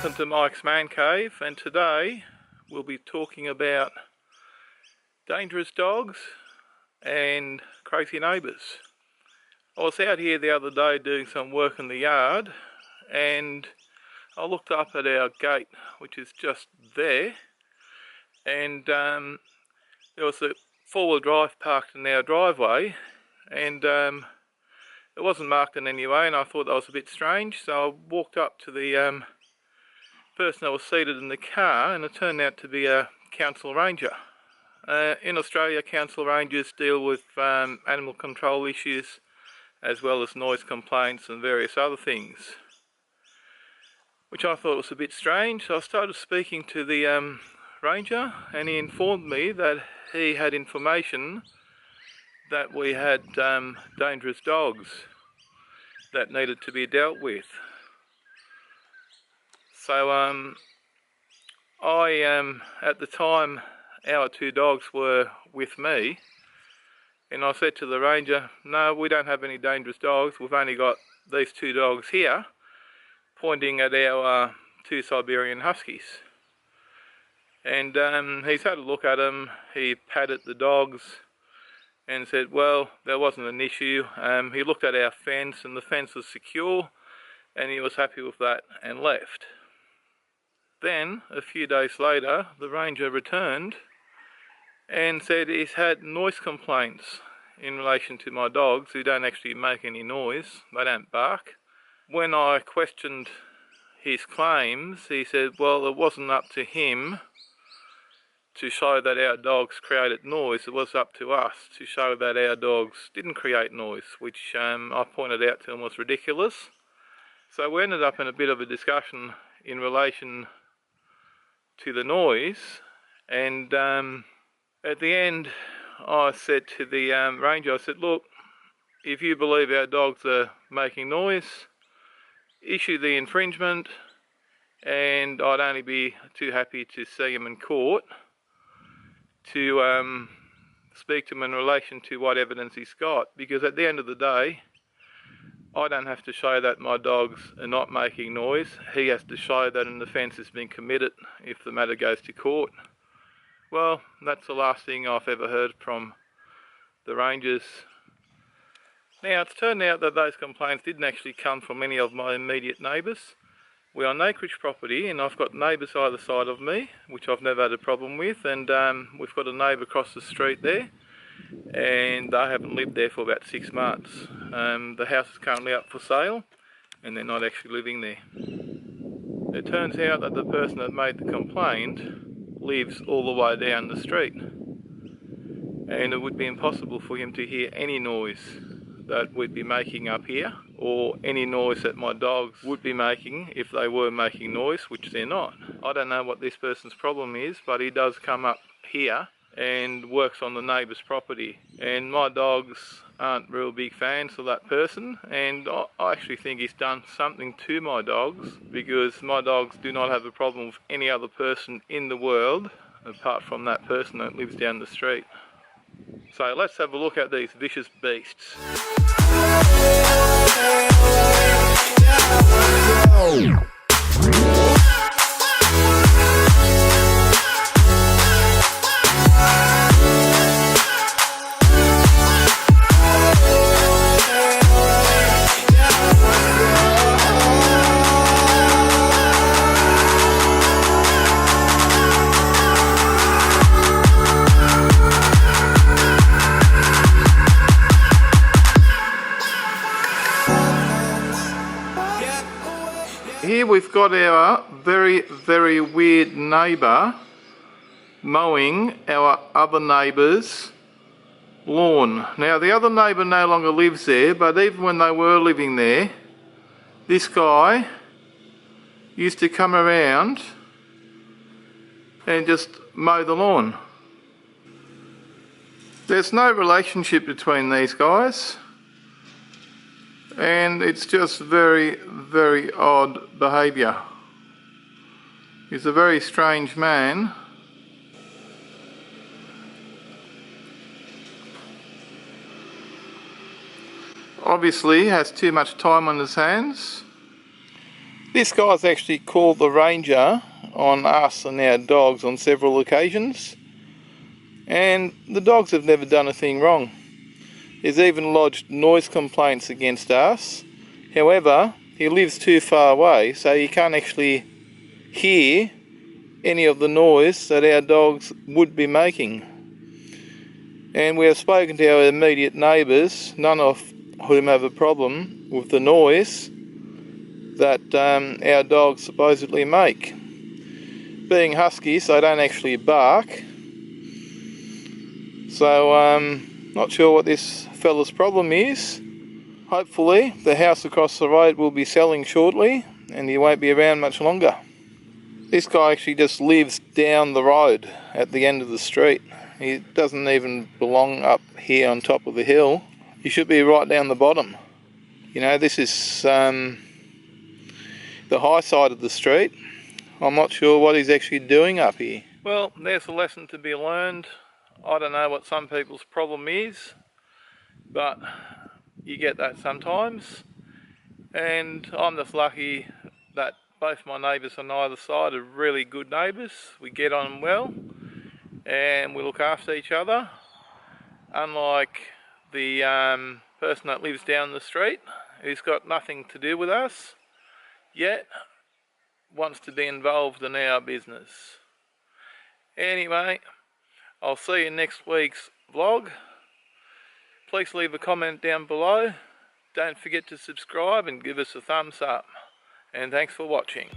Welcome to Mike's Man Cave, and today we'll be talking about dangerous dogs and crazy neighbours. I was out here the other day doing some work in the yard, and I looked up at our gate, which is just there, and there was a four-wheel drive parked in our driveway, and it wasn't marked in any way, and I thought that was a bit strange, so I walked up to the person that was seated in the car, and it turned out to be a council ranger. In Australia, council rangers deal with animal control issues as well as noise complaints and various other things, which I thought was a bit strange. So I started speaking to the ranger, and he informed me that he had information that we had dangerous dogs that needed to be dealt with. So at the time, our two dogs were with me, and I said to the ranger, no, we don't have any dangerous dogs, we've only got these two dogs here, pointing at our two Siberian Huskies. And he's had a look at them, he patted the dogs and said, well, there wasn't an issue. He looked at our fence, and the fence was secure, and he was happy with that and left. Then, a few days later, the ranger returned and said he's had noise complaints in relation to my dogs, who don't actually make any noise, they don't bark. When I questioned his claims, he said, well, it wasn't up to him to show that our dogs created noise, it was up to us to show that our dogs didn't create noise, which I pointed out to him was ridiculous. So we ended up in a bit of a discussion in relation to the noise, and at the end I said to the ranger, I said, look, if you believe our dogs are making noise, issue the infringement, and I'd only be too happy to see him in court to speak to him in relation to what evidence he's got, because at the end of the day, I don't have to show that my dogs are not making noise. He has to show that an offence has been committed if the matter goes to court. Well, that's the last thing I've ever heard from the rangers. Now, it's turned out that those complaints didn't actually come from any of my immediate neighbours. We're on acreage property, and I've got neighbours either side of me, which I've never had a problem with, and we've got a neighbour across the street there, and they haven't lived there for about 6 months. The house is currently up for sale, and they're not actually living there. It turns out that the person that made the complaint lives all the way down the street, and it would be impossible for him to hear any noise that we'd be making up here, or any noise that my dogs would be making if they were making noise, which they're not. I don't know what this person's problem is, but he does come up here and works on the neighbour's property, and my dogs aren't real big fans of that person, and I actually think he's done something to my dogs, because my dogs do not have a problem with any other person in the world apart from that person that lives down the street. So let's have a look at these vicious beasts. Here we've got our very, very weird neighbour mowing our other neighbour's lawn. Now, the other neighbour no longer lives there, but even when they were living there, this guy used to come around and just mow the lawn. There's no relationship between these guys, and it's just very, very odd behaviour. He's a very strange man. Obviously has too much time on his hands, This guy's actually called the ranger on us and our dogs on several occasions, and the dogs have never done a thing wrong. He's even lodged noise complaints against us. However, he lives too far away, so he can't actually hear any of the noise that our dogs would be making. And we have spoken to our immediate neighbours, none of whom have a problem with the noise that our dogs supposedly make. Being huskies, they don't actually bark. So not sure what this fella's problem is. Hopefully the house across the road will be selling shortly and he won't be around much longer. This guy actually just lives down the road at the end of the street. He doesn't even belong up here on top of the hill. He should be right down the bottom. You know, this is the high side of the street. I'm not sure what he's actually doing up here. Well, there's a lesson to be learned. I don't know what some people's problem is, but you get that sometimes. And I'm just lucky that both my neighbours on either side are really good neighbours. We get on well and we look after each other. Unlike the person that lives down the street, who's got nothing to do with us, yet wants to be involved in our business. Anyway, I'll see you in next week's vlog. Please leave a comment down below. Don't forget to subscribe and give us a thumbs up. And thanks for watching.